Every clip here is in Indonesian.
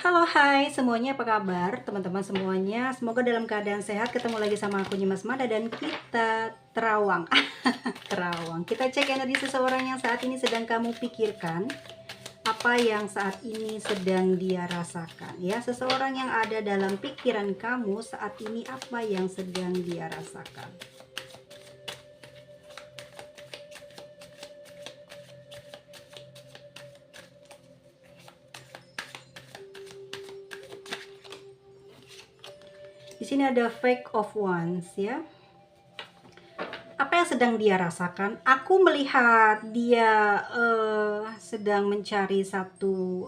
Halo, hai semuanya, apa kabar teman-teman semuanya? Semoga dalam keadaan sehat. Ketemu lagi sama aku Nyimas Mada dan kita terawang. Terawang. Kita cek energi seseorang yang saat ini sedang kamu pikirkan. Apa yang saat ini sedang dia rasakan ya. Seseorang yang ada dalam pikiran kamu saat ini, apa yang sedang dia rasakan. Di sini ada Five of Wands ya. Apa yang sedang dia rasakan? Aku melihat dia sedang mencari satu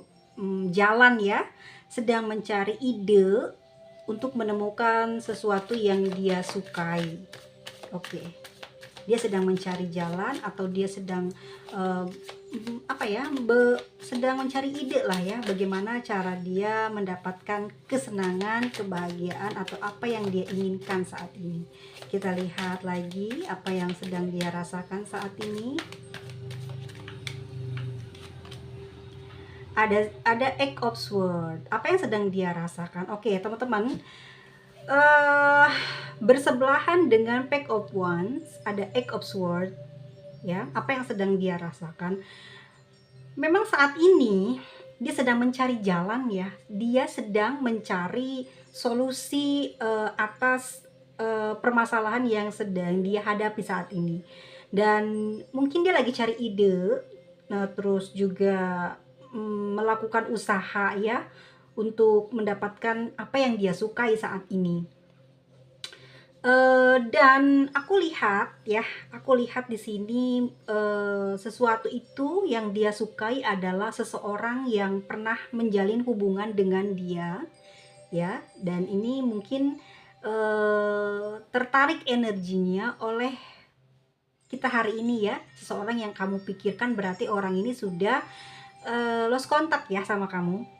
jalan ya, sedang mencari ide untuk menemukan sesuatu yang dia sukai. Oke, dia sedang mencari jalan atau dia sedang sedang mencari ide lah ya, bagaimana cara dia mendapatkan kesenangan, kebahagiaan atau apa yang dia inginkan saat ini. Kita lihat lagi apa yang sedang dia rasakan saat ini. Ada Eight of Swords. Apa yang sedang dia rasakan? Oke, teman-teman, bersebelahan dengan Pack of Wands ada Eight of Swords ya. Apa yang sedang dia rasakan? Memang saat ini dia sedang mencari jalan ya. Dia sedang mencari solusi atas permasalahan yang sedang dia hadapi saat ini. Dan mungkin dia lagi cari ide, terus juga melakukan usaha ya untuk mendapatkan apa yang dia sukai saat ini. Dan aku lihat di sini sesuatu itu yang dia sukai adalah seseorang yang pernah menjalin hubungan dengan dia ya, dan ini mungkin tertarik energinya oleh kita hari ini ya. Seseorang yang kamu pikirkan berarti orang ini sudah lost contact ya sama kamu.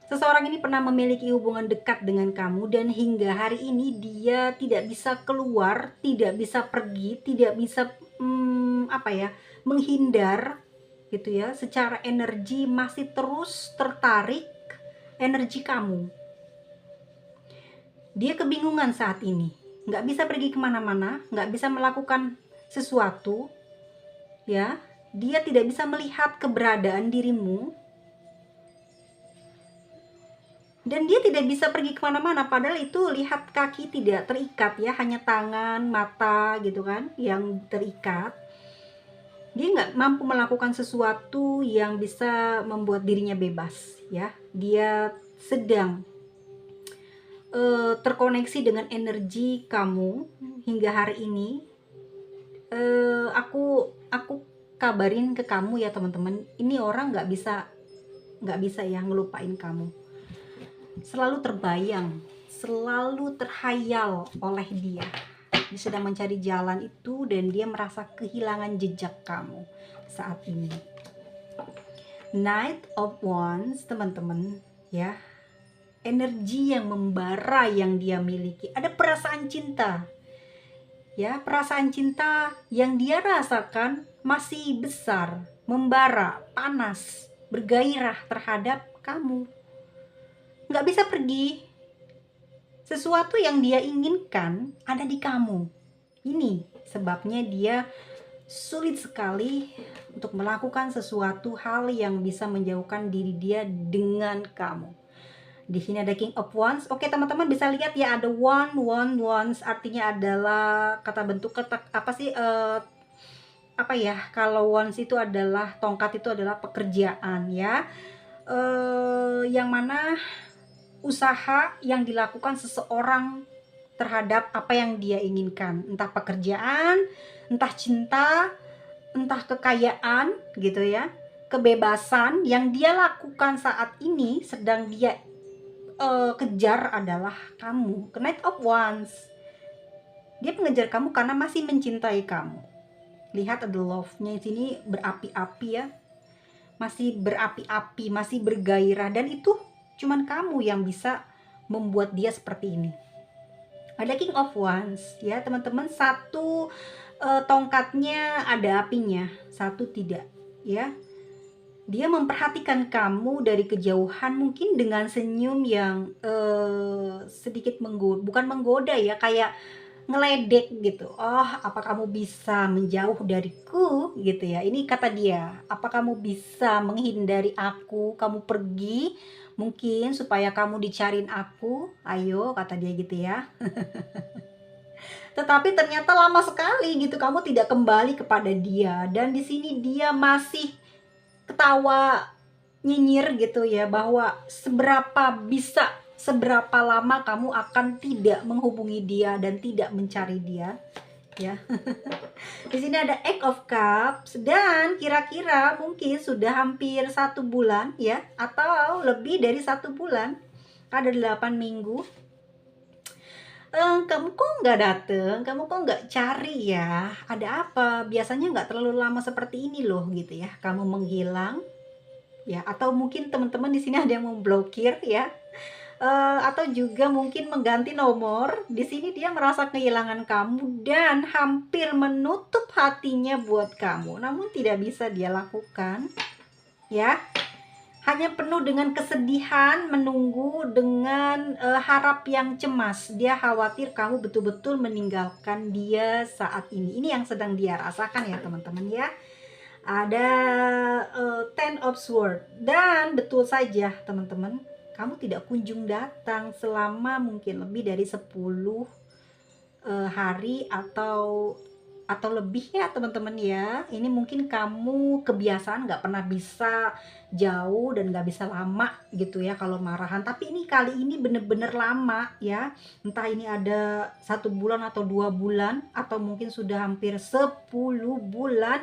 Seseorang ini pernah memiliki hubungan dekat dengan kamu dan hingga hari ini dia tidak bisa keluar, tidak bisa pergi, tidak bisa menghindar gitu ya. Secara energi masih terus tertarik energi kamu. Dia kebingungan saat ini, nggak bisa pergi kemana-mana, nggak bisa melakukan sesuatu ya. Dia tidak bisa melihat keberadaan dirimu. Dan dia tidak bisa pergi kemana-mana, padahal itu lihat kaki tidak terikat ya, hanya tangan, mata gitu kan yang terikat. Dia nggak mampu melakukan sesuatu yang bisa membuat dirinya bebas ya. Dia sedang terkoneksi dengan energi kamu hingga hari ini. Aku kabarin ke kamu ya teman-teman, ini orang nggak bisa ya ngelupain kamu. Selalu terbayang, selalu terhayal oleh dia. Dia sedang mencari jalan itu dan dia merasa kehilangan jejak kamu saat ini. Knight of Wands teman-teman ya. Energi yang membara yang dia miliki. Ada perasaan cinta. Ya, perasaan cinta yang dia rasakan masih besar, membara, panas, bergairah terhadap kamu. Nggak bisa pergi. Sesuatu yang dia inginkan ada di kamu. Ini sebabnya dia sulit sekali untuk melakukan sesuatu hal yang bisa menjauhkan diri dia dengan kamu. Di sini ada King of Wands. Oke teman-teman bisa lihat ya, ada wands artinya adalah kata bentuk kalau wands itu adalah tongkat, itu adalah pekerjaan ya. Yang mana usaha yang dilakukan seseorang terhadap apa yang dia inginkan, entah pekerjaan, entah cinta, entah kekayaan gitu ya. Kebebasan yang dia lakukan saat ini sedang dia kejar adalah kamu. Knight of Wands, dia mengejar kamu karena masih mencintai kamu. Lihat ada love-nya di sini berapi-api ya, masih berapi-api, masih bergairah, dan itu cuman kamu yang bisa membuat dia seperti ini. Ada King of Wands ya teman-teman, satu tongkatnya ada apinya, satu tidak ya. Dia memperhatikan kamu dari kejauhan mungkin dengan senyum yang sedikit bukan menggoda ya, kayak ngeledek gitu. "Oh, apa kamu bisa menjauh dariku?" gitu ya. Ini kata dia, "Apa kamu bisa menghindari aku? Kamu pergi mungkin supaya kamu dicariin aku? Ayo," kata dia gitu ya. Tetapi ternyata lama sekali gitu kamu tidak kembali kepada dia, dan di sini dia masih ketawa nyinyir gitu ya, bahwa seberapa lama kamu akan tidak menghubungi dia dan tidak mencari dia ya. Di sini ada Eight of Cups dan kira-kira mungkin sudah hampir 1 bulan ya, atau lebih dari 1 bulan, ada 8 minggu. Kamu kok nggak dateng, kamu kok nggak cari ya, ada apa? Biasanya nggak terlalu lama seperti ini loh gitu ya, kamu menghilang ya, atau mungkin teman-teman di sini ada yang memblokir ya, atau juga mungkin mengganti nomor. Di sini dia merasa kehilangan kamu dan hampir menutup hatinya buat kamu, namun tidak bisa dia lakukan ya. Hanya penuh dengan kesedihan, menunggu dengan harap yang cemas. Dia khawatir kamu betul-betul meninggalkan dia saat ini. Ini yang sedang dia rasakan ya teman-teman ya. Ada Ten of Swords, dan betul saja teman-teman, kamu tidak kunjung datang selama mungkin lebih dari 10 hari atau lebih ya teman-teman ya. Ini mungkin kamu kebiasaan nggak pernah bisa jauh dan nggak bisa lama gitu ya kalau marahan, tapi ini kali ini bener-bener lama ya. Entah ini ada 1 bulan atau 2 bulan atau mungkin sudah hampir 10 bulan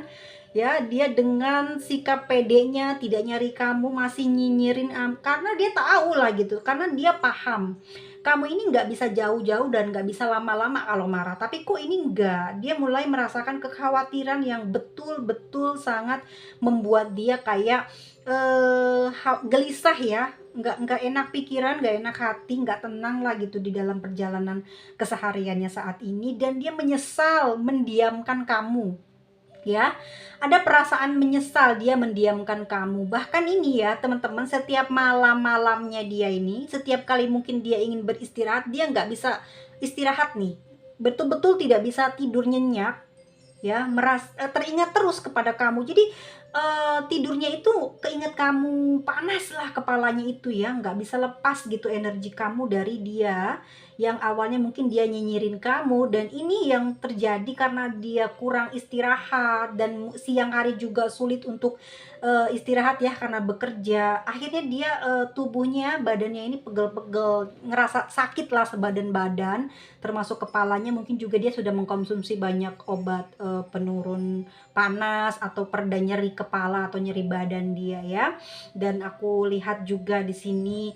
ya. Dia dengan sikap pedenya tidak nyari kamu, masih nyinyirin karena dia tahu lah gitu, karena dia paham kamu ini nggak bisa jauh-jauh dan nggak bisa lama-lama kalau marah, tapi kok ini enggak. Dia mulai merasakan kekhawatiran yang betul-betul sangat membuat dia kayak gelisah ya, nggak enak pikiran, nggak enak hati, nggak tenang lah gitu di dalam perjalanan kesehariannya saat ini, dan dia menyesal mendiamkan kamu ya. Ada perasaan menyesal dia mendiamkan kamu. Bahkan ini ya teman-teman, setiap malam-malamnya dia ini, setiap kali mungkin dia ingin beristirahat, dia nggak bisa istirahat nih, betul-betul tidak bisa tidur nyenyak ya, teringat terus kepada kamu. Jadi tidurnya itu keinget kamu, panas lah kepalanya itu ya, nggak bisa lepas gitu energi kamu dari dia, yang awalnya mungkin dia nyinyirin kamu. Dan ini yang terjadi karena dia kurang istirahat, dan siang hari juga sulit untuk istirahat ya karena bekerja. Akhirnya dia tubuhnya, badannya ini pegel-pegel, ngerasa sakit lah sebadan badan, termasuk kepalanya. Mungkin juga dia sudah mengkonsumsi banyak obat penurun panas atau pereda nyeri kepala atau nyeri badan dia ya. Dan aku lihat juga di sini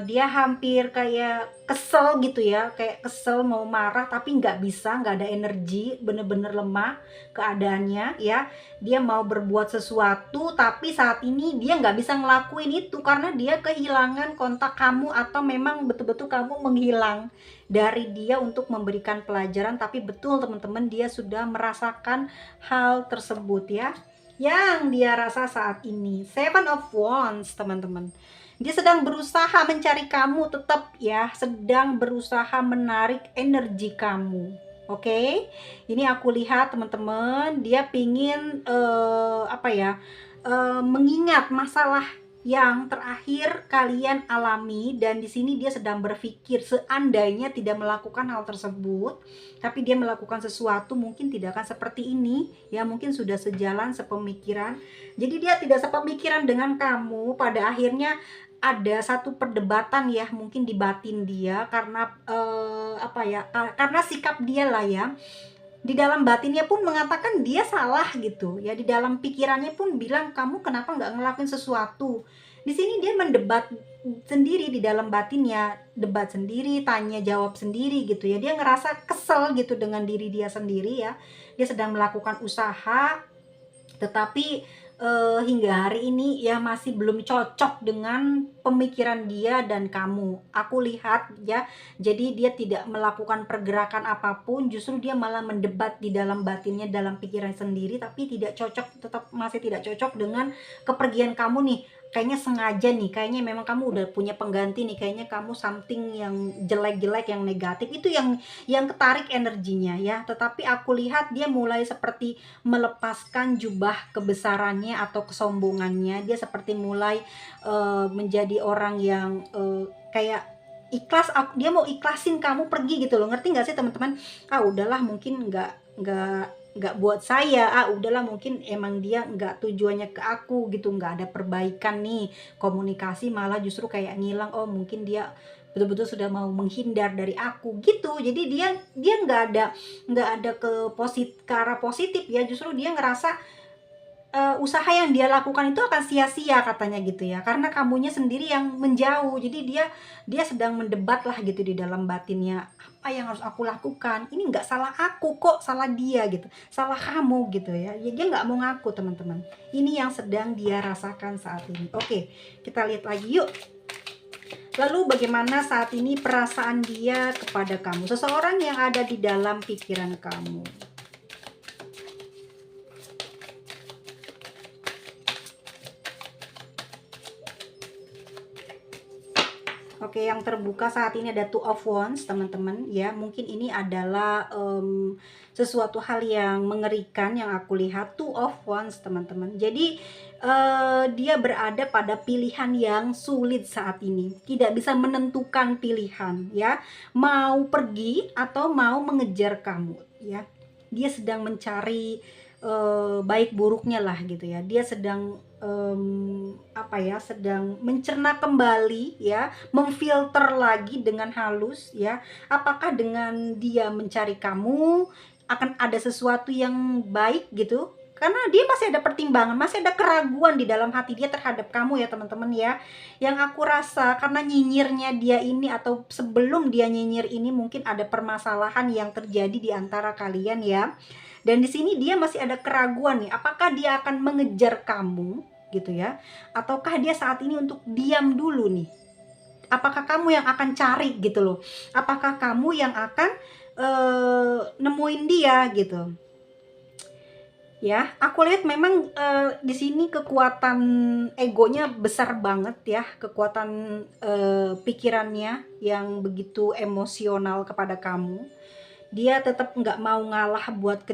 dia hampir kayak kesel gitu ya, kayak kesel mau marah tapi nggak bisa, nggak ada energi, bener-bener lemah keadaannya ya. Dia mau berbuat sesuatu tapi saat ini dia nggak bisa ngelakuin itu karena dia kehilangan kontak kamu, atau memang betul-betul kamu menghilang dari dia untuk memberikan pelajaran. Tapi betul teman-teman, dia sudah merasakan hal tersebut ya, yang dia rasa saat ini. Seven of Wands teman-teman, dia sedang berusaha mencari kamu tetap ya, sedang berusaha menarik energi kamu. Oke, ini aku lihat teman-teman, dia pingin mengingat masalah yang terakhir kalian alami, dan di sini dia sedang berpikir seandainya tidak melakukan hal tersebut, tapi dia melakukan sesuatu mungkin tidak akan seperti ini ya, mungkin sudah sejalan, sepemikiran. Jadi dia tidak sepemikiran dengan kamu. Pada akhirnya ada satu perdebatan ya mungkin di batin dia, karena karena sikap dia lah ya. Di dalam batinnya pun mengatakan dia salah gitu ya, di dalam pikirannya pun bilang kamu kenapa nggak ngelakuin sesuatu. Di sini dia mendebat sendiri di dalam batinnya, debat sendiri, tanya jawab sendiri gitu ya. Dia ngerasa kesel gitu dengan diri dia sendiri ya. Dia sedang melakukan usaha tetapi hingga hari ini ya masih belum cocok dengan pemikiran dia dan kamu. Aku lihat ya, jadi dia tidak melakukan pergerakan apapun, justru dia malah mendebat di dalam batinnya, dalam pikiran sendiri, tapi tidak cocok, tetap masih tidak cocok dengan kepergian kamu nih. Kayaknya sengaja nih, kayaknya memang kamu udah punya pengganti nih, kayaknya kamu something yang jelek-jelek, yang negatif, itu yang ketarik energinya ya. Tetapi aku lihat dia mulai seperti melepaskan jubah kebesarannya atau kesombongannya. Dia seperti mulai menjadi orang yang kayak ikhlas. Dia mau ikhlasin kamu pergi gitu loh, ngerti nggak sih teman-teman? Udahlah, mungkin nggak buat saya, udahlah mungkin emang dia nggak tujuannya ke aku gitu, nggak ada perbaikan nih, komunikasi malah justru kayak ngilang. Oh mungkin dia betul-betul sudah mau menghindar dari aku gitu. Jadi dia nggak ada ke arah positif ya, justru dia ngerasa usaha yang dia lakukan itu akan sia-sia katanya gitu ya, karena kamunya sendiri yang menjauh. Jadi dia sedang mendebat lah gitu di dalam batinnya, apa yang harus aku lakukan, ini nggak salah aku kok, salah dia gitu, salah kamu gitu ya. Dia nggak mau ngaku teman-teman. Ini yang sedang dia rasakan saat ini. Oke, kita lihat lagi yuk. Lalu bagaimana saat ini perasaan dia kepada kamu, seseorang yang ada di dalam pikiran kamu? Oke, yang terbuka saat ini ada Two of Wands, teman-teman ya. Mungkin ini adalah sesuatu hal yang mengerikan yang aku lihat. Two of Wands, teman-teman. Jadi dia berada pada pilihan yang sulit saat ini. Tidak bisa menentukan pilihan ya. Mau pergi atau mau mengejar kamu ya. Dia sedang mencari baik buruknya lah gitu ya. Dia sedang sedang mencerna kembali ya, memfilter lagi dengan halus ya. Apakah dengan dia mencari kamu akan ada sesuatu yang baik gitu? Karena dia masih ada pertimbangan, masih ada keraguan di dalam hati dia terhadap kamu ya teman-teman ya. Yang aku rasa karena nyinyirnya dia ini, atau sebelum dia nyinyir ini, mungkin ada permasalahan yang terjadi di antara kalian ya. Dan di sini dia masih ada keraguan nih, apakah dia akan mengejar kamu gitu ya, ataukah dia saat ini untuk diam dulu nih? Apakah kamu yang akan cari gitu loh, apakah kamu yang akan nemuin dia gitu ya. Aku lihat memang di sini kekuatan egonya besar banget ya, kekuatan pikirannya yang begitu emosional kepada kamu. Dia tetap nggak mau ngalah buat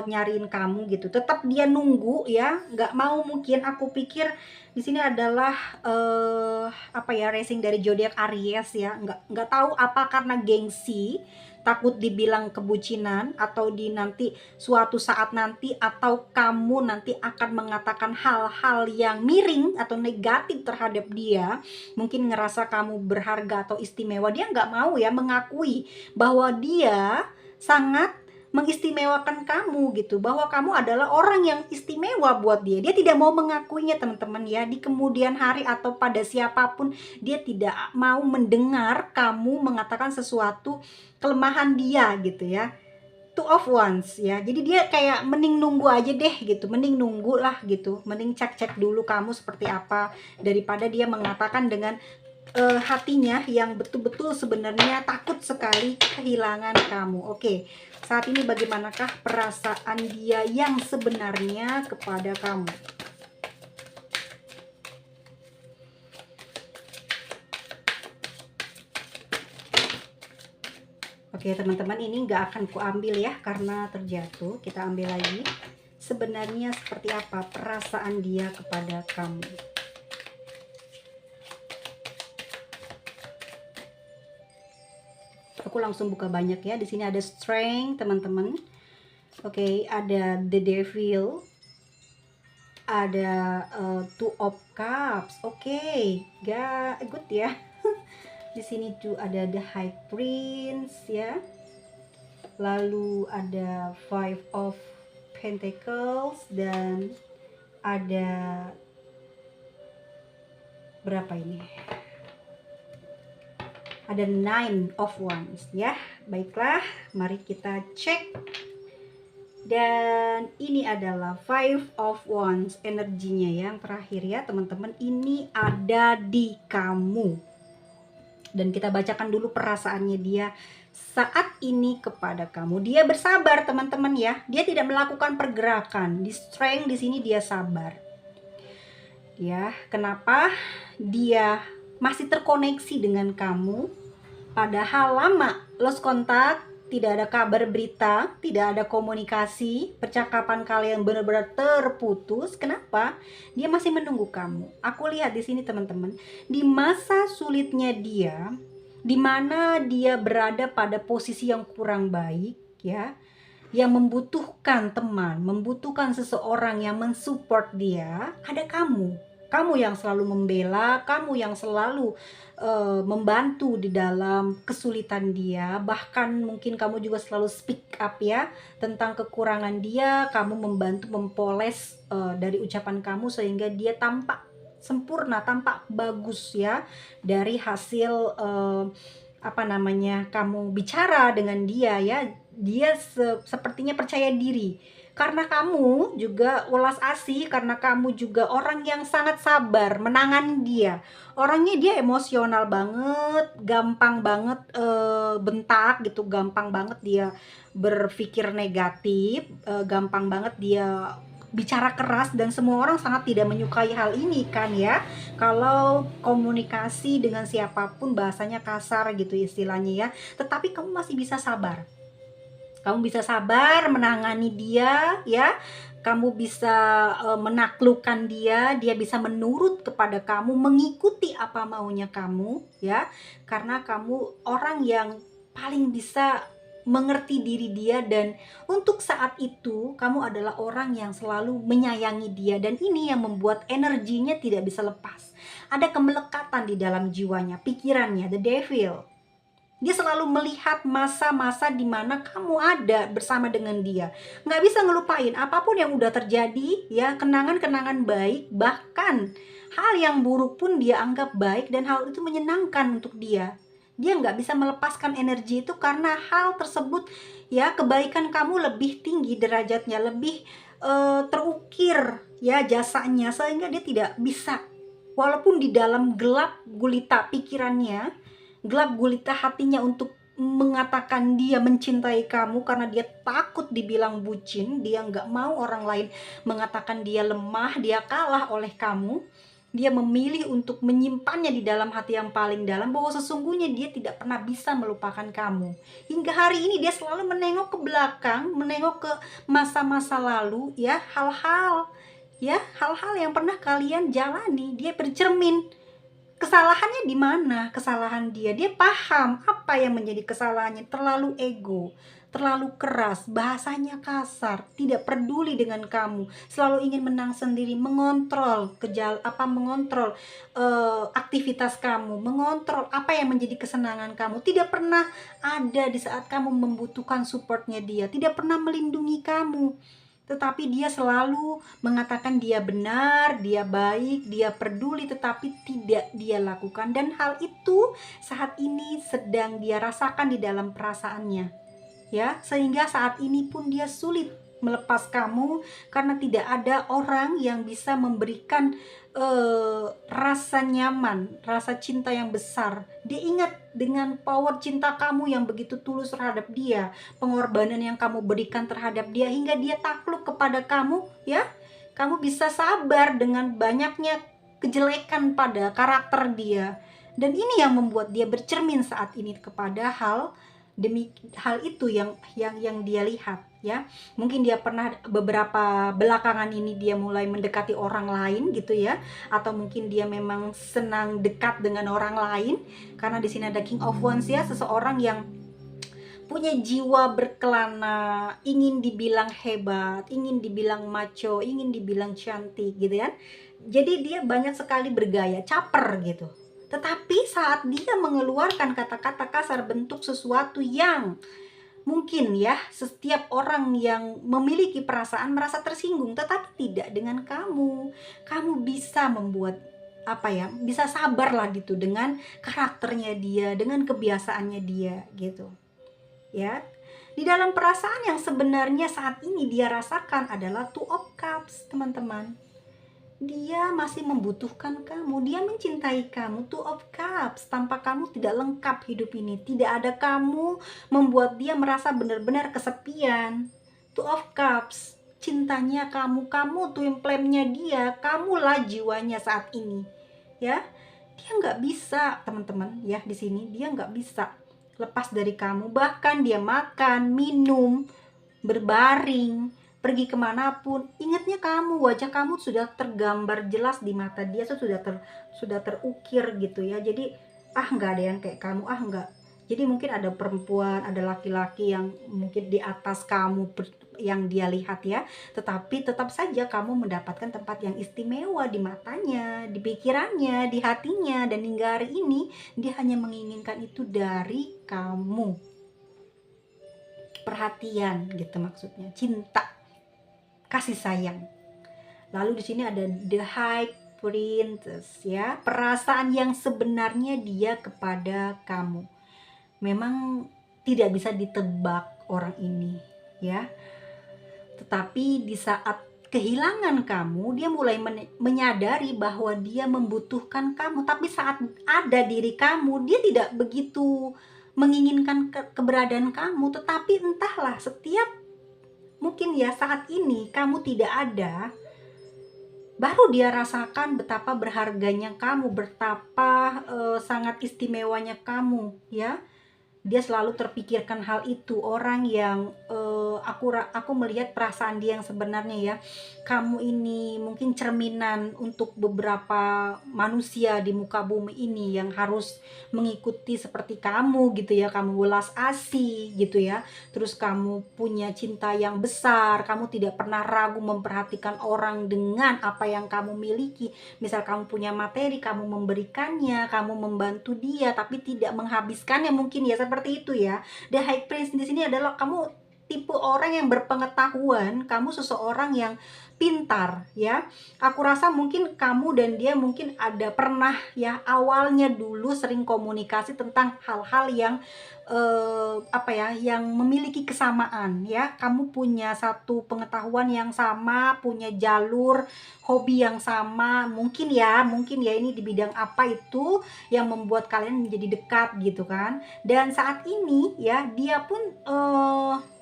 nyariin kamu gitu, tetap dia nunggu ya, nggak mau. Mungkin aku pikir di sini adalah racing dari zodiak Aries ya, nggak tahu apa karena gengsi, takut dibilang kebucinan, atau di nanti suatu saat nanti, atau kamu nanti akan mengatakan hal-hal yang miring atau negatif terhadap dia, mungkin ngerasa kamu berharga atau istimewa. Dia nggak mau ya mengakui bahwa dia sangat mengistimewakan kamu gitu, bahwa kamu adalah orang yang istimewa buat dia. Dia tidak mau mengakuinya teman-teman ya, di kemudian hari atau pada siapapun. Dia tidak mau mendengar kamu mengatakan sesuatu kelemahan dia gitu ya. Two of Wands ya, jadi dia kayak mending nunggu aja deh gitu, mending nunggu lah gitu, mending cek dulu kamu seperti apa, daripada dia mengatakan dengan hatinya yang betul-betul sebenarnya takut sekali kehilangan kamu. Oke, saat ini bagaimanakah perasaan dia yang sebenarnya kepada kamu? Oke teman-teman, ini nggak akan kuambil ya karena terjatuh. Kita ambil lagi. Sebenarnya seperti apa perasaan dia kepada kamu? Aku langsung buka banyak ya. Di sini ada Strength teman-teman. Oke, ada The Devil, ada Two of Cups. Oke, good ya. Di sini tuh ada The High Prince ya. Lalu ada Five of Pentacles, dan ada berapa ini? Ada Nine of Wands ya. Baiklah, mari kita cek Dan ini adalah Five of Wands energinya yang terakhir ya teman-teman. Ini ada di kamu. Dan kita bacakan dulu perasaannya dia saat ini kepada kamu. Dia bersabar teman-teman ya. Dia tidak melakukan pergerakan. Di strength di sini dia sabar. Ya, kenapa? Dia masih terkoneksi dengan kamu. Padahal lama lost kontak, tidak ada kabar berita, tidak ada komunikasi, percakapan kalian benar-benar terputus. Kenapa? Dia masih menunggu kamu. Aku lihat di sini teman-teman, di masa sulitnya dia, di mana dia berada pada posisi yang kurang baik, ya, yang membutuhkan teman, membutuhkan seseorang yang mensupport dia, ada kamu. Kamu yang selalu membela, kamu yang selalu membantu di dalam kesulitan dia. Bahkan mungkin kamu juga selalu speak up ya tentang kekurangan dia. Kamu membantu mempoles dari ucapan kamu sehingga dia tampak sempurna, tampak bagus ya dari hasil kamu bicara dengan dia ya. Dia sepertinya percaya diri karena kamu juga welas asih, karena kamu juga orang yang sangat sabar menangani dia. Orangnya dia emosional banget, gampang banget bentak gitu, gampang banget dia berpikir negatif, gampang banget dia bicara keras, dan semua orang sangat tidak menyukai hal ini kan ya. Kalau komunikasi dengan siapapun bahasanya kasar gitu istilahnya ya, tetapi kamu masih bisa sabar. Kamu bisa sabar menangani dia ya. Kamu bisa menaklukkan dia, dia bisa menurut kepada kamu, mengikuti apa maunya kamu ya. Karena kamu orang yang paling bisa mengerti diri dia, dan untuk saat itu kamu adalah orang yang selalu menyayangi dia, dan ini yang membuat energinya tidak bisa lepas. Ada kemelekatan di dalam jiwanya, pikirannya, the devil. Dia selalu melihat masa-masa di mana kamu ada bersama dengan dia. Nggak bisa ngelupain apapun yang udah terjadi ya, kenangan-kenangan baik, bahkan hal yang buruk pun dia anggap baik dan hal itu menyenangkan untuk dia. Dia nggak bisa melepaskan energi itu karena hal tersebut ya, kebaikan kamu lebih tinggi derajatnya, lebih terukir ya jasanya, sehingga dia tidak bisa, walaupun di dalam gelap gulita pikirannya, gelap gulita hatinya untuk mengatakan dia mencintai kamu karena dia takut dibilang bucin, dia nggak mau orang lain mengatakan dia lemah, dia kalah oleh kamu. Dia memilih untuk menyimpannya di dalam hati yang paling dalam, bahwa sesungguhnya dia tidak pernah bisa melupakan kamu. Hingga hari ini dia selalu menengok ke belakang, menengok ke masa-masa lalu ya, hal-hal yang pernah kalian jalani. Dia bercermin kesalahannya di mana, kesalahan dia paham apa yang menjadi kesalahannya. Terlalu ego, terlalu keras, bahasanya kasar, tidak peduli dengan kamu, selalu ingin menang sendiri, mengontrol mengontrol aktivitas kamu, mengontrol apa yang menjadi kesenangan kamu, tidak pernah ada di saat kamu membutuhkan supportnya dia, tidak pernah melindungi kamu. Tetapi dia selalu mengatakan dia benar, dia baik, dia peduli, tetapi tidak dia lakukan. Dan hal itu saat ini sedang dia rasakan di dalam perasaannya ya, sehingga saat ini pun dia sulit melepas kamu karena tidak ada orang yang bisa memberikan rasa nyaman, rasa cinta yang besar. Dia ingat dengan power cinta kamu yang begitu tulus terhadap dia, pengorbanan yang kamu berikan terhadap dia, hingga dia takluk kepada kamu ya. Kamu bisa sabar dengan banyaknya kejelekan pada karakter dia, dan ini yang membuat dia bercermin saat ini kepada hal demi hal itu yang dia lihat ya. Mungkin dia pernah beberapa belakangan ini dia mulai mendekati orang lain gitu ya, atau mungkin dia memang senang dekat dengan orang lain, karena di sini ada King of Wands ya, seseorang yang punya jiwa berkelana, ingin dibilang hebat, ingin dibilang macho, ingin dibilang cantik gitu ya. Jadi dia banyak sekali bergaya, caper gitu. Tetapi saat dia mengeluarkan kata-kata kasar, bentuk sesuatu yang mungkin ya setiap orang yang memiliki perasaan merasa tersinggung, tetapi tidak dengan kamu. Kamu bisa membuat bisa sabar lah gitu dengan karakternya dia, dengan kebiasaannya dia gitu ya. Di dalam perasaan yang sebenarnya saat ini dia rasakan adalah Two of Cups, teman-teman. Dia masih membutuhkan kamu, dia mencintai kamu. Two of Cups, tanpa kamu tidak lengkap hidup ini. Tidak ada kamu membuat dia merasa benar-benar kesepian. Two of Cups, cintanya kamu twin flame-nya dia, kamulah jiwanya saat ini. Ya, dia nggak bisa, teman-teman, ya, di sini dia nggak bisa lepas dari kamu. Bahkan dia makan, minum, berbaring, pergi kemanapun, ingatnya kamu, wajah kamu sudah tergambar jelas di mata dia, sudah terukir gitu ya. Jadi nggak ada yang kayak kamu, nggak. Jadi mungkin ada perempuan, ada laki-laki yang mungkin di atas kamu yang dia lihat ya, tetapi tetap saja kamu mendapatkan tempat yang istimewa di matanya, di pikirannya, di hatinya, dan hingga hari ini dia hanya menginginkan itu dari kamu. Perhatian gitu maksudnya, cinta, kasih sayang. Lalu di sini ada the High Princess ya, perasaan yang sebenarnya dia kepada kamu. Memang tidak bisa ditebak orang ini ya. Tetapi di saat kehilangan kamu, dia mulai menyadari bahwa dia membutuhkan kamu. Tapi saat ada diri kamu, dia tidak begitu menginginkan keberadaan kamu. Tetapi entahlah, setiap mungkin ya saat ini kamu tidak ada, baru dia rasakan betapa berharganya kamu, betapa sangat istimewanya kamu ya. Dia selalu terpikirkan hal itu. Orang yang aku melihat perasaan dia yang sebenarnya ya, kamu ini mungkin cerminan untuk beberapa manusia di muka bumi ini yang harus mengikuti seperti kamu gitu ya. Kamu welas asih gitu ya, terus kamu punya cinta yang besar, kamu tidak pernah ragu memperhatikan orang dengan apa yang kamu miliki. Misal kamu punya materi, kamu memberikannya, kamu membantu dia, tapi tidak menghabiskannya mungkin ya, seperti itu ya. The High Prince di sini adalah kamu tipe orang yang berpengetahuan, kamu seseorang yang pintar ya. Aku rasa mungkin kamu dan dia mungkin ada pernah ya, awalnya dulu sering komunikasi tentang hal-hal yang yang memiliki kesamaan ya. Kamu punya satu pengetahuan yang sama, punya jalur hobi yang sama, mungkin ya ini di bidang apa itu yang membuat kalian menjadi dekat gitu kan. Dan saat ini ya, dia pun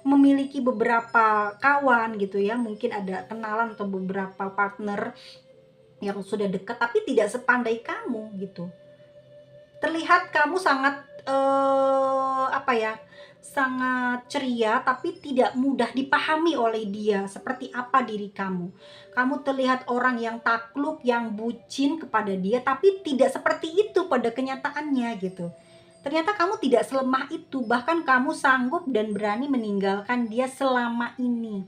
memiliki beberapa kawan gitu ya, mungkin ada kenalan atau beberapa partner yang sudah dekat, tapi tidak sepandai kamu gitu. Terlihat kamu sangat sangat ceria, tapi tidak mudah dipahami oleh dia seperti apa diri kamu. Kamu terlihat orang yang takluk, yang bucin kepada dia, tapi tidak seperti itu pada kenyataannya gitu. Ternyata kamu tidak selemah itu, bahkan kamu sanggup dan berani meninggalkan dia selama ini.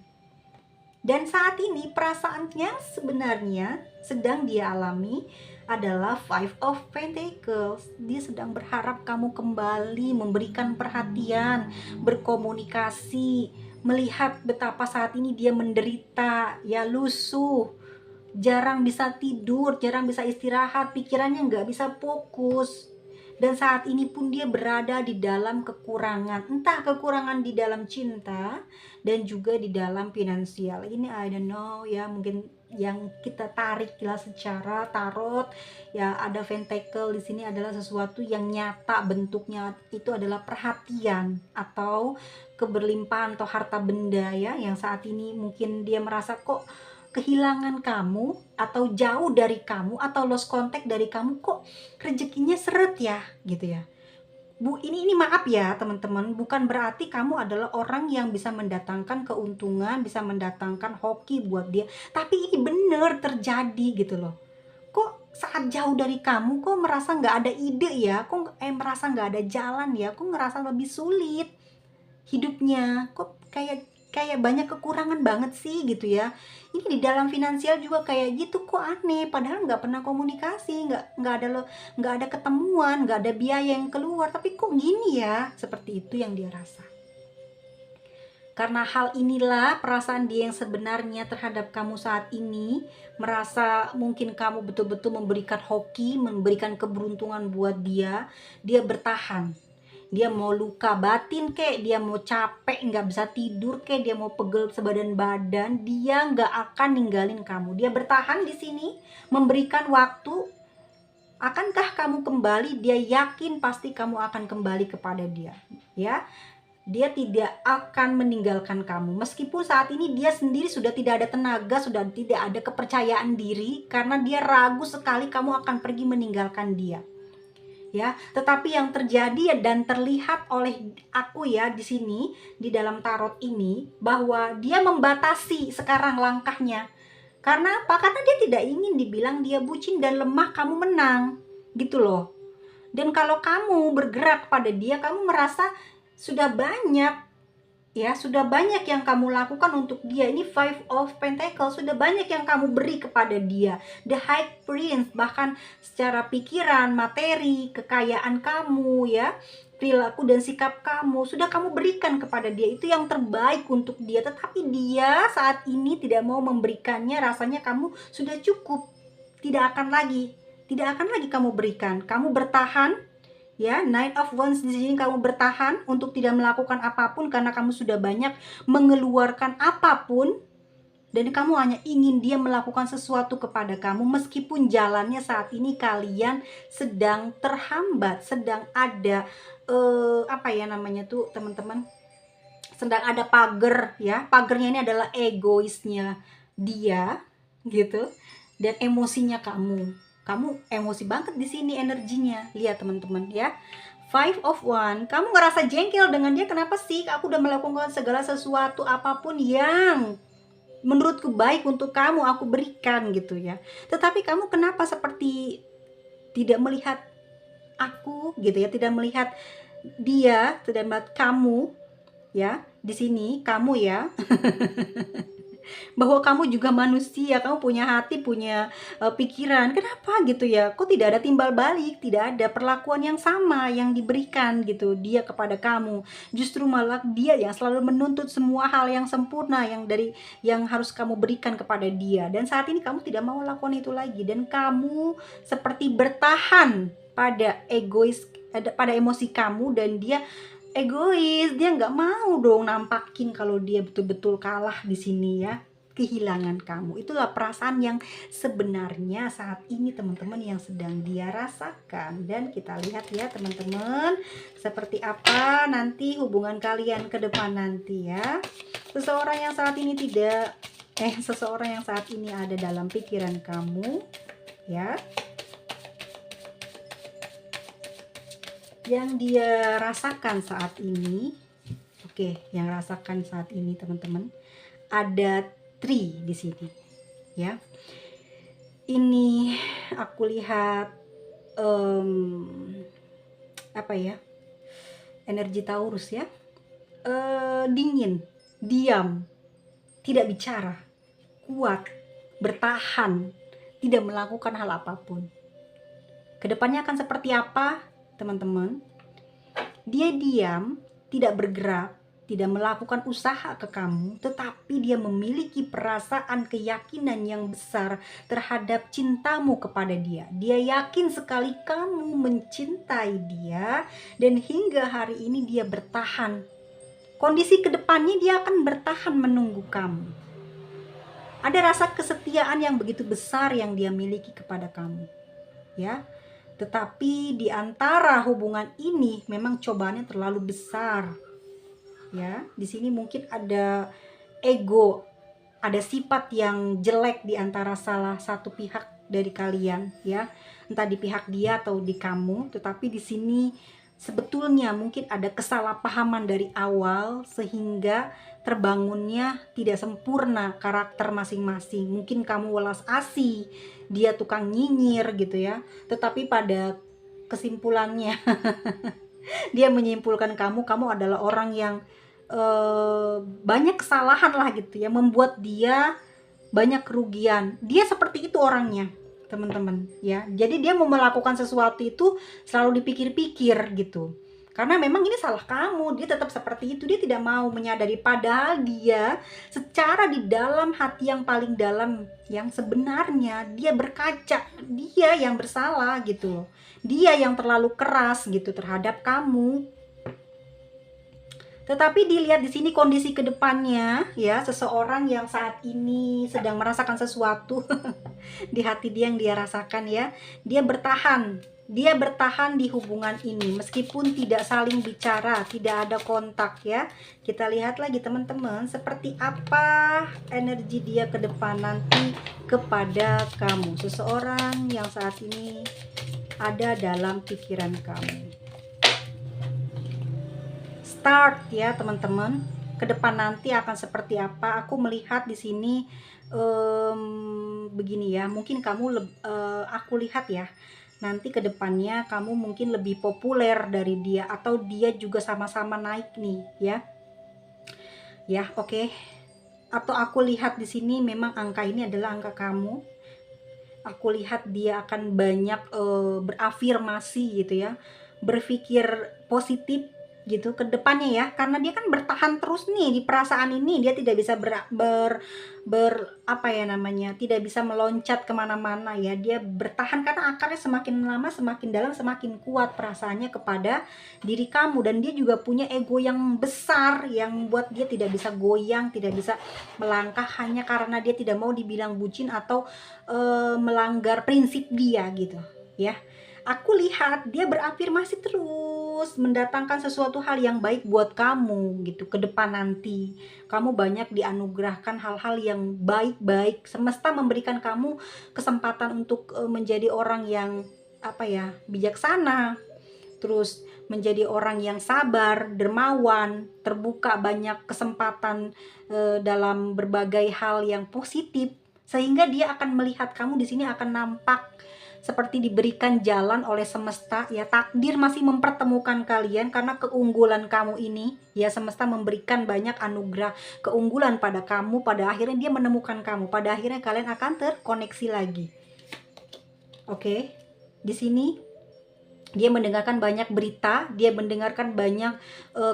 Dan saat ini perasaan yang sebenarnya sedang dia alami adalah Five of Pentacles. Dia sedang berharap kamu kembali memberikan perhatian, berkomunikasi, melihat betapa saat ini dia menderita, ya, lusuh, jarang bisa tidur, jarang bisa istirahat, pikirannya nggak bisa fokus. Dan saat ini pun dia berada di dalam kekurangan, entah kekurangan di dalam cinta dan juga di dalam finansial. Ini I don't know ya, mungkin yang kita tarik lah secara tarot ya, ada pentacle di sini adalah sesuatu yang nyata, bentuknya itu adalah perhatian atau keberlimpahan atau harta benda ya, yang saat ini mungkin dia merasa kok kehilangan kamu atau jauh dari kamu atau lost contact dari kamu, kok rezekinya seret ya gitu ya. Ini maaf ya teman-teman, bukan berarti kamu adalah orang yang bisa mendatangkan keuntungan, bisa mendatangkan hoki buat dia, tapi ini bener terjadi gitu loh. Kok saat jauh dari kamu kok merasa nggak ada ide ya, kok merasa nggak ada jalan ya, kok ngerasa lebih sulit hidupnya, kok kayak banyak kekurangan banget sih gitu ya. Ini di dalam finansial juga kayak gitu, kok aneh, padahal nggak pernah komunikasi, nggak ada ketemuan, nggak ada biaya yang keluar, tapi kok gini ya, seperti itu yang dia rasa. Karena hal inilah perasaan dia yang sebenarnya terhadap kamu saat ini, merasa mungkin kamu betul-betul memberikan hoki, memberikan keberuntungan buat dia, dia bertahan dia mau luka batin kek, dia mau capek nggak bisa tidur kek, dia mau pegel sebadan badan, dia nggak akan ninggalin kamu. Dia bertahan di sini, memberikan waktu. Akankah kamu kembali? Dia yakin pasti kamu akan kembali kepada dia, ya. Dia tidak akan meninggalkan kamu. Meskipun saat ini dia sendiri sudah tidak ada tenaga, sudah tidak ada kepercayaan diri, karena dia ragu sekali kamu akan pergi meninggalkan dia. Ya, tetapi yang terjadi dan terlihat oleh aku ya di sini, di dalam tarot ini, bahwa dia membatasi sekarang langkahnya. Karena apa? Karena dia tidak ingin dibilang dia bucin dan lemah, kamu menang. Gitu loh. Dan kalau kamu bergerak pada dia, kamu merasa sudah banyak, ya, sudah banyak yang kamu lakukan untuk dia. Ini Five of Pentacles, sudah banyak yang kamu beri kepada dia. The High Prince, bahkan secara pikiran, materi, kekayaan kamu, ya, perilaku dan sikap kamu sudah kamu berikan kepada dia. Itu yang terbaik untuk dia, tetapi dia saat ini tidak mau memberikannya. Rasanya kamu sudah cukup, tidak akan lagi kamu berikan. Kamu bertahan, ya. Knight of Wands di sini, kamu bertahan untuk tidak melakukan apapun karena kamu sudah banyak mengeluarkan apapun, dan kamu hanya ingin dia melakukan sesuatu kepada kamu, meskipun jalannya saat ini kalian sedang terhambat, sedang ada apa ya namanya tuh teman-teman, sedang ada pagar, ya. Pagarnya ini adalah egoisnya dia, gitu, dan emosinya kamu emosi banget di sini energinya. Lihat teman-teman, ya. Five of Wands, kamu ngerasa jengkel dengan dia. Kenapa sih? Aku udah melakukan segala sesuatu, apapun yang menurutku baik untuk kamu, aku berikan, gitu ya. Tetapi kamu kenapa seperti tidak melihat aku, gitu ya, tidak melihat dia, tidak melihat kamu, ya. Di sini kamu, ya. Bahwa kamu juga manusia, kamu punya hati, punya pikiran. Kenapa gitu ya? Kok tidak ada timbal balik, tidak ada perlakuan yang sama yang diberikan gitu dia kepada kamu. Justru malah dia yang selalu menuntut semua hal yang sempurna yang harus kamu berikan kepada dia. Dan saat ini kamu tidak mau lakukan itu lagi, dan kamu seperti bertahan pada pada emosi kamu, dan dia egois, dia nggak mau dong nampakin kalau dia betul-betul kalah di sini, ya, kehilangan kamu. Itulah perasaan yang sebenarnya saat ini teman-teman yang sedang dia rasakan. Dan kita lihat ya teman-teman, seperti apa nanti hubungan kalian ke depan nanti, ya. Seseorang yang saat ini ada dalam pikiran kamu, ya, yang dia rasakan saat ini. Oke, yang rasakan saat ini teman-teman, ada 3 di sini, ya. Ini aku lihat apa ya, energi Taurus, ya. Dingin, diam, tidak bicara, kuat, bertahan, tidak melakukan hal apapun. Kedepannya akan seperti apa teman-teman? Dia diam, tidak bergerak, tidak melakukan usaha ke kamu, tetapi dia memiliki perasaan keyakinan yang besar terhadap cintamu kepada dia. Dia yakin sekali kamu mencintai dia, dan hingga hari ini dia bertahan. Kondisi kedepannya dia akan bertahan menunggu kamu. Ada rasa kesetiaan yang begitu besar yang dia miliki kepada kamu, ya. Tetapi di antara hubungan ini memang cobaannya terlalu besar, ya. Di sini mungkin ada ego, ada sifat yang jelek di antara salah satu pihak dari kalian, ya. Entah di pihak dia atau di kamu, tetapi di sini sebetulnya mungkin ada kesalahpahaman dari awal sehingga terbangunnya tidak sempurna karakter masing-masing. Mungkin kamu welas asih, dia tukang nyinyir gitu, ya. Tetapi pada kesimpulannya dia menyimpulkan kamu adalah orang yang banyak kesalahan lah gitu, ya, membuat dia banyak kerugian. Dia seperti itu orangnya teman-teman, ya. Jadi dia mau melakukan sesuatu itu selalu dipikir-pikir gitu, karena memang ini salah kamu. Dia tetap seperti itu, dia tidak mau menyadari, padahal dia secara di dalam hati yang paling dalam yang sebenarnya dia berkaca, dia yang bersalah gitu loh. Dia yang terlalu keras gitu terhadap kamu, Tetapi dilihat di sini kondisi kedepannya ya, seseorang yang saat ini sedang merasakan sesuatu di hati dia yang dia rasakan ya. Dia bertahan. Dia bertahan di hubungan ini meskipun tidak saling bicara, tidak ada kontak ya. Kita lihat lagi teman-teman, seperti apa energi dia ke depan nanti kepada kamu. Seseorang yang saat ini ada dalam pikiran kamu. Start ya teman-teman. Ke depan nanti akan seperti apa? Aku melihat di sini begini ya. Mungkin kamu aku lihat ya. Nanti ke depannya kamu mungkin lebih populer dari dia atau dia juga sama-sama naik nih ya. Ya, oke. Atau aku lihat di sini memang angka ini adalah angka kamu. Aku lihat dia akan banyak berafirmasi gitu ya. Berpikir positif gitu ke depannya ya, karena dia kan bertahan terus nih di perasaan ini. Dia tidak bisa apa ya namanya, tidak bisa meloncat kemana-mana ya. Dia bertahan karena akarnya semakin lama semakin dalam, semakin kuat perasaannya kepada diri kamu. Dan dia juga punya ego yang besar yang membuat dia tidak bisa goyang, tidak bisa melangkah hanya karena dia tidak mau dibilang bucin atau melanggar prinsip dia gitu ya. Aku lihat dia berafirmasi terus mendatangkan sesuatu hal yang baik buat kamu gitu ke depan nanti. Kamu banyak dianugerahkan hal-hal yang baik-baik. Semesta memberikan kamu kesempatan untuk menjadi orang yang apa ya, bijaksana. Terus menjadi orang yang sabar, dermawan, terbuka banyak kesempatan dalam berbagai hal yang positif, sehingga dia akan melihat kamu di sini akan nampak seperti diberikan jalan oleh semesta ya. Takdir masih mempertemukan kalian karena keunggulan kamu ini ya. Semesta memberikan banyak anugerah keunggulan pada kamu, pada akhirnya dia menemukan kamu, pada akhirnya kalian akan terkoneksi lagi. Oke, di sini dia mendengarkan banyak berita, dia mendengarkan banyak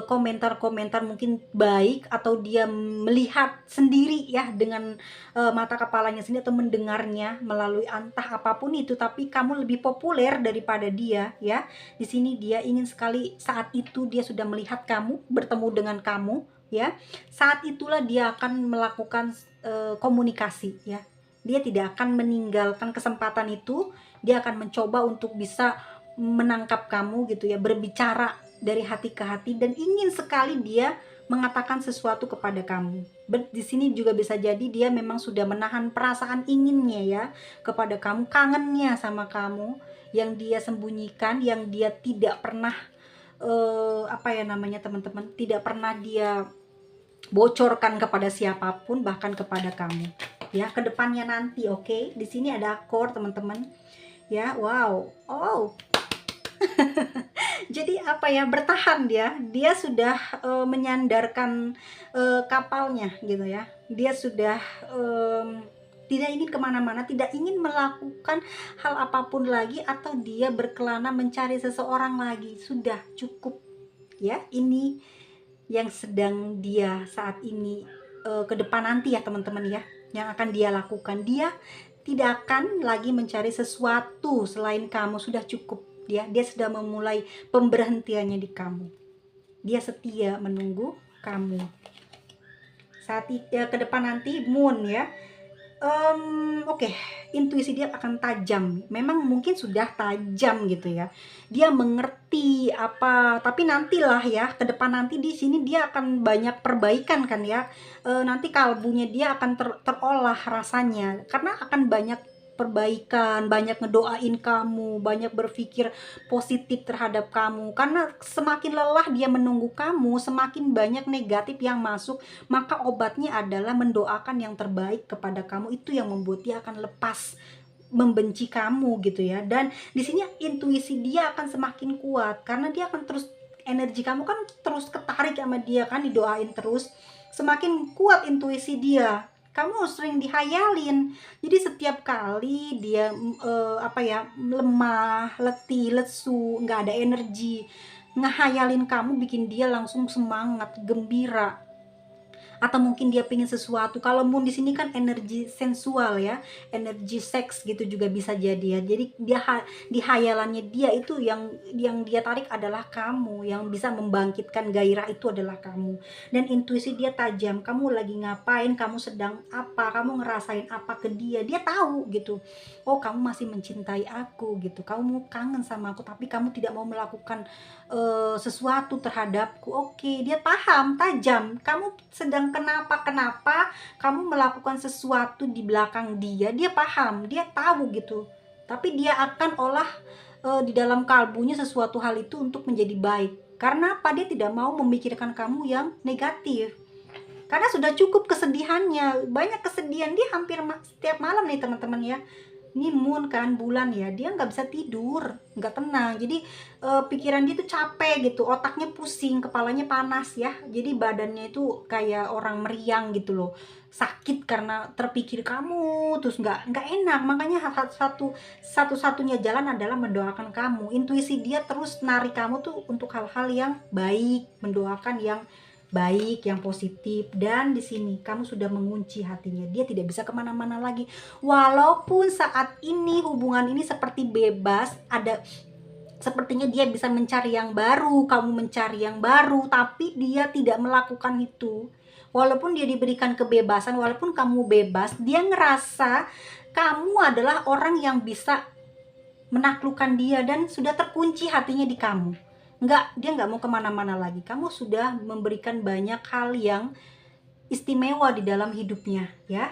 komentar-komentar mungkin baik, atau dia melihat sendiri ya dengan mata kepalanya sendiri, atau mendengarnya melalui entah apapun itu. Tapi kamu lebih populer daripada dia ya. Di sini dia ingin sekali saat itu dia sudah melihat kamu, bertemu dengan kamu ya. Saat itulah dia akan melakukan komunikasi ya. Dia tidak akan meninggalkan kesempatan itu. Dia akan mencoba untuk bisa menangkap kamu gitu ya, berbicara dari hati ke hati, dan ingin sekali dia mengatakan sesuatu kepada kamu. Di sini juga bisa jadi dia memang sudah menahan perasaan inginnya ya kepada kamu, kangennya sama kamu yang dia sembunyikan, yang dia tidak pernah apa ya namanya teman-teman, tidak pernah dia bocorkan kepada siapapun, bahkan kepada kamu ya ke depannya nanti. Oke, di sini ada akor teman-teman ya. Wow, oh. Jadi apa ya, bertahan dia sudah menyandarkan kapalnya gitu ya. Dia sudah tidak ingin kemana-mana, tidak ingin melakukan hal apapun lagi, atau dia berkelana mencari seseorang lagi. Sudah cukup ya. Ini yang sedang dia saat ini ke depan nanti ya teman-teman ya, yang akan dia lakukan. Dia tidak akan lagi mencari sesuatu selain kamu. Sudah cukup. Dia sudah memulai pemberhentiannya di kamu. Dia setia menunggu kamu. Saat ke depan nanti Moon ya. Oke, intuisi dia akan tajam. Memang mungkin sudah tajam gitu ya. Dia mengerti apa, tapi nantilah ya ke depan nanti di sini dia akan banyak perbaikan kan ya. Nanti kalbunya dia akan terolah rasanya, karena akan banyak perbaikan, banyak ngedoain kamu, banyak berpikir positif terhadap kamu. Karena semakin lelah dia menunggu kamu, semakin banyak negatif yang masuk, maka obatnya adalah mendoakan yang terbaik kepada kamu. Itu yang membuat dia akan lepas membenci kamu gitu ya. Dan di sini intuisi dia akan semakin kuat, karena dia akan terus, energi kamu kan terus ketarik sama dia kan, didoain terus, semakin kuat intuisi dia. Kamu sering dihayalin, jadi setiap kali dia apa ya, lemah, letih, lesu, nggak ada energi, ngehayalin kamu bikin dia langsung semangat, gembira. atau mungkin dia pengen sesuatu. Kalau moon di sini kan energi sensual ya, energi seks gitu juga bisa jadi ya. Jadi di hayalannya dia itu yang dia tarik adalah kamu, yang bisa membangkitkan gairah itu adalah kamu. Dan intuisi dia tajam, kamu lagi ngapain, kamu sedang apa, kamu ngerasain apa ke dia, dia tahu gitu. Oh, kamu masih mencintai aku gitu, kamu kangen sama aku, tapi kamu tidak mau melakukan sesuatu terhadapku. Oke, dia paham, tajam. Kamu sedang kenapa kamu melakukan sesuatu di belakang dia, dia paham, dia tahu gitu. Tapi dia akan olah di dalam kalbunya sesuatu hal itu untuk menjadi baik. Karena apa? Dia tidak mau memikirkan kamu yang negatif. Karena sudah cukup kesedihannya, banyak kesedihan dia hampir setiap malam nih teman-teman ya. Ini moon kan, bulan ya, dia nggak bisa tidur, nggak tenang. Jadi pikiran dia tuh capek gitu, otaknya pusing, kepalanya panas ya. Jadi badannya itu kayak orang meriang gitu loh, sakit karena terpikir kamu, terus nggak enak. Makanya satu-satunya jalan adalah mendoakan kamu. Intuisi dia terus narik kamu tuh untuk hal-hal yang baik, mendoakan yang baik, yang positif. Dan di sini kamu sudah mengunci hatinya, dia tidak bisa kemana-mana lagi. Walaupun saat ini hubungan ini seperti bebas, ada sepertinya dia bisa mencari yang baru, kamu mencari yang baru, tapi dia tidak melakukan itu. Walaupun dia diberikan kebebasan, walaupun kamu bebas, dia ngerasa kamu adalah orang yang bisa menaklukkan dia dan sudah terkunci hatinya di kamu. Dia nggak mau kemana-mana lagi. Kamu sudah memberikan banyak hal yang istimewa di dalam hidupnya ya.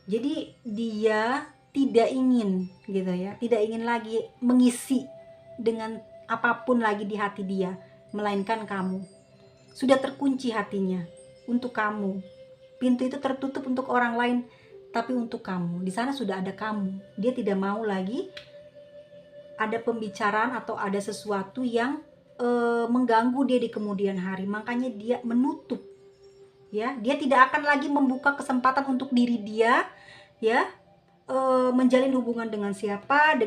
Jadi dia tidak ingin gitu ya, tidak ingin lagi mengisi dengan apapun lagi di hati dia, melainkan kamu. Sudah terkunci hatinya untuk kamu. Pintu itu tertutup untuk orang lain, tapi untuk kamu. Di sana sudah ada kamu. Dia tidak mau lagi ada pembicaraan atau ada sesuatu yang mengganggu dia di kemudian hari. Makanya dia menutup ya. Dia tidak akan lagi membuka kesempatan untuk diri dia ya, menjalin hubungan dengan siapa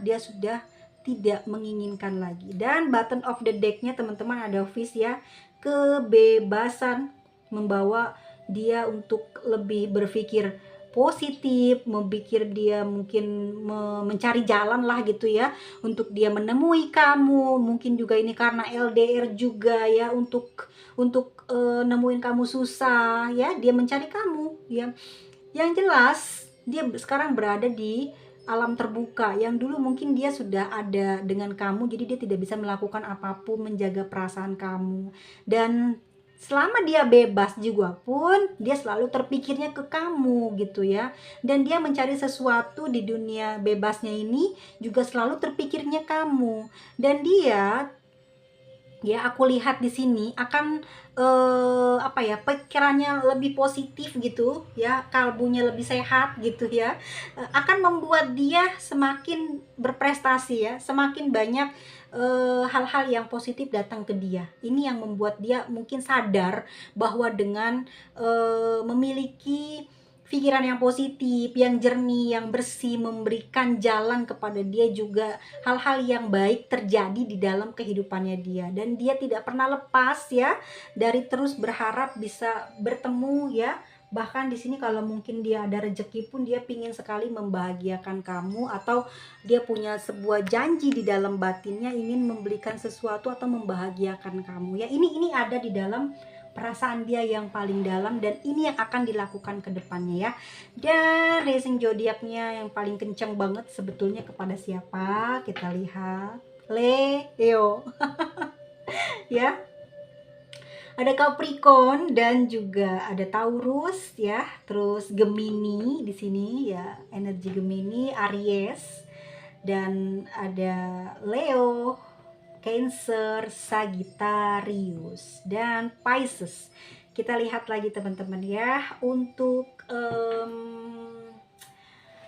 dia sudah tidak menginginkan lagi. Dan button of the deck-nya teman-teman ada fish ya, kebebasan, membawa dia untuk lebih berpikir positif, memikir dia mungkin mencari jalan lah gitu ya, untuk dia menemui kamu. Mungkin juga ini karena LDR juga ya, untuk nemuin kamu susah ya, dia mencari kamu ya. Yang jelas dia sekarang berada di alam terbuka, yang dulu mungkin dia sudah ada dengan kamu, jadi dia tidak bisa melakukan apapun menjaga perasaan kamu. Dan selama dia bebas juga pun dia selalu terpikirnya ke kamu gitu ya. Dan dia mencari sesuatu di dunia bebasnya ini juga selalu terpikirnya kamu. Dan dia ya, aku lihat di sini akan apa ya, pikirannya lebih positif gitu ya, kalbunya lebih sehat gitu ya, akan membuat dia semakin berprestasi ya, semakin banyak hal-hal yang positif datang ke dia. Ini yang membuat dia mungkin sadar bahwa dengan memiliki pikiran yang positif, yang jernih, yang bersih, memberikan jalan kepada dia juga hal-hal yang baik terjadi di dalam kehidupannya dia. Dan dia tidak pernah lepas ya dari terus berharap bisa bertemu ya. Bahkan di sini kalau mungkin dia ada rezeki pun dia pingin sekali membahagiakan kamu, atau dia punya sebuah janji di dalam batinnya ingin memberikan sesuatu atau membahagiakan kamu ya. Ini ada di dalam perasaan dia yang paling dalam, dan ini yang akan dilakukan ke depannya ya. Dan racing zodiaknya yang paling kencang banget sebetulnya kepada siapa? Kita lihat Leo ya. Ada Capricorn dan juga ada Taurus ya. Terus Gemini di sini ya, energi Gemini, Aries, dan ada Leo, Cancer, Sagittarius, dan Pisces. Kita lihat lagi teman-teman ya, untuk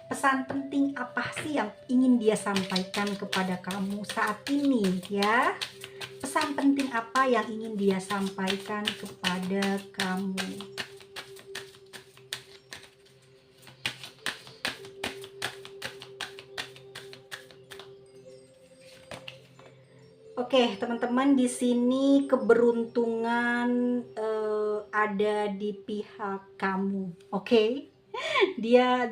pesan penting apa sih yang ingin dia sampaikan kepada kamu saat ini ya. Pesan penting apa yang ingin dia sampaikan kepada kamu. Oke, teman-teman, di sini keberuntungan ada di pihak kamu. Oke? Dia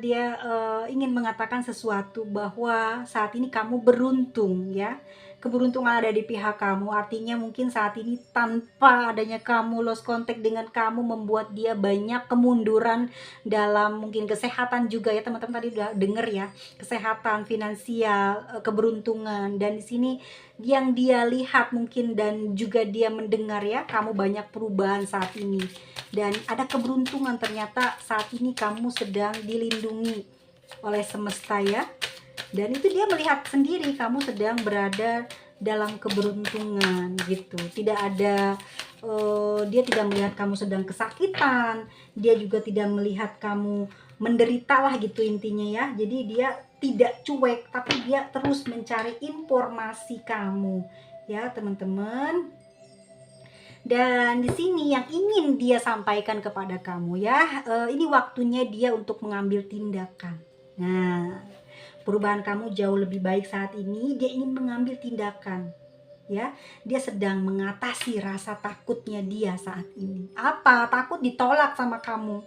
ingin mengatakan sesuatu bahwa saat ini kamu beruntung ya. Keberuntungan ada di pihak kamu, artinya mungkin saat ini tanpa adanya kamu, lost contact dengan kamu membuat dia banyak kemunduran dalam mungkin kesehatan juga ya, teman-teman tadi udah denger ya, kesehatan, finansial, keberuntungan. Dan di sini yang dia lihat mungkin dan juga dia mendengar ya, kamu banyak perubahan saat ini. Dan ada keberuntungan, ternyata saat ini kamu sedang dilindungi oleh semesta ya. Dan itu dia melihat sendiri kamu sedang berada dalam keberuntungan gitu. Tidak ada dia tidak melihat kamu sedang kesakitan, dia juga tidak melihat kamu menderita lah gitu intinya ya. Jadi dia tidak cuek, tapi dia terus mencari informasi kamu ya teman-teman. Dan di sini yang ingin dia sampaikan kepada kamu ya, ini waktunya dia untuk mengambil tindakan. Nah, perubahan kamu jauh lebih baik saat ini. Dia ingin mengambil tindakan ya. Dia sedang mengatasi rasa takutnya dia saat ini. Apa? Takut ditolak sama kamu.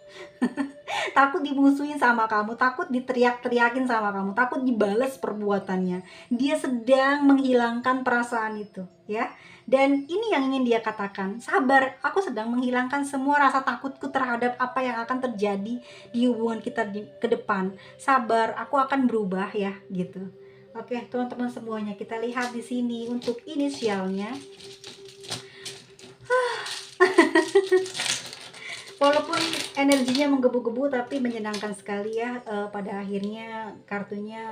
Takut dimusuhin sama kamu, takut diteriak-teriakin sama kamu, takut dibales perbuatannya. Dia sedang menghilangkan perasaan itu ya. Dan ini yang ingin dia katakan, sabar, aku sedang menghilangkan semua rasa takutku terhadap apa yang akan terjadi di hubungan kita ke depan. Sabar, aku akan berubah ya gitu. Oke, teman-teman semuanya, kita lihat di sini untuk inisialnya. Walaupun energinya menggebu-gebu tapi menyenangkan sekali ya, pada akhirnya kartunya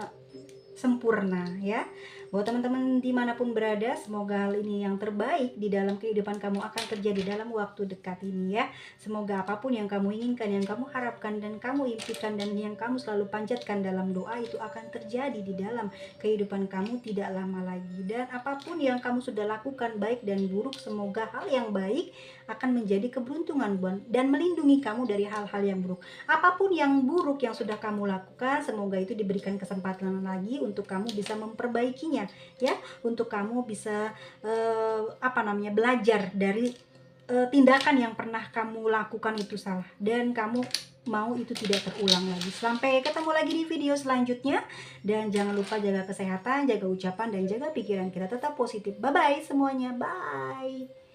sempurna ya. Buat teman-teman dimanapun berada, semoga hal ini yang terbaik di dalam kehidupan kamu akan terjadi dalam waktu dekat ini ya. Semoga apapun yang kamu inginkan, yang kamu harapkan dan kamu impikan dan yang kamu selalu panjatkan dalam doa itu akan terjadi di dalam kehidupan kamu tidak lama lagi. Dan apapun yang kamu sudah lakukan baik dan buruk, semoga hal yang baik akan menjadi keberuntungan dan melindungi kamu dari hal-hal yang buruk. Apapun yang buruk yang sudah kamu lakukan, semoga itu diberikan kesempatan lagi untuk kamu bisa memperbaikinya ya, untuk kamu bisa belajar dari tindakan yang pernah kamu lakukan itu salah dan kamu mau itu tidak terulang lagi. Sampai ketemu lagi di video selanjutnya dan jangan lupa jaga kesehatan, jaga ucapan dan jaga pikiran kita tetap positif. Bye bye semuanya, bye.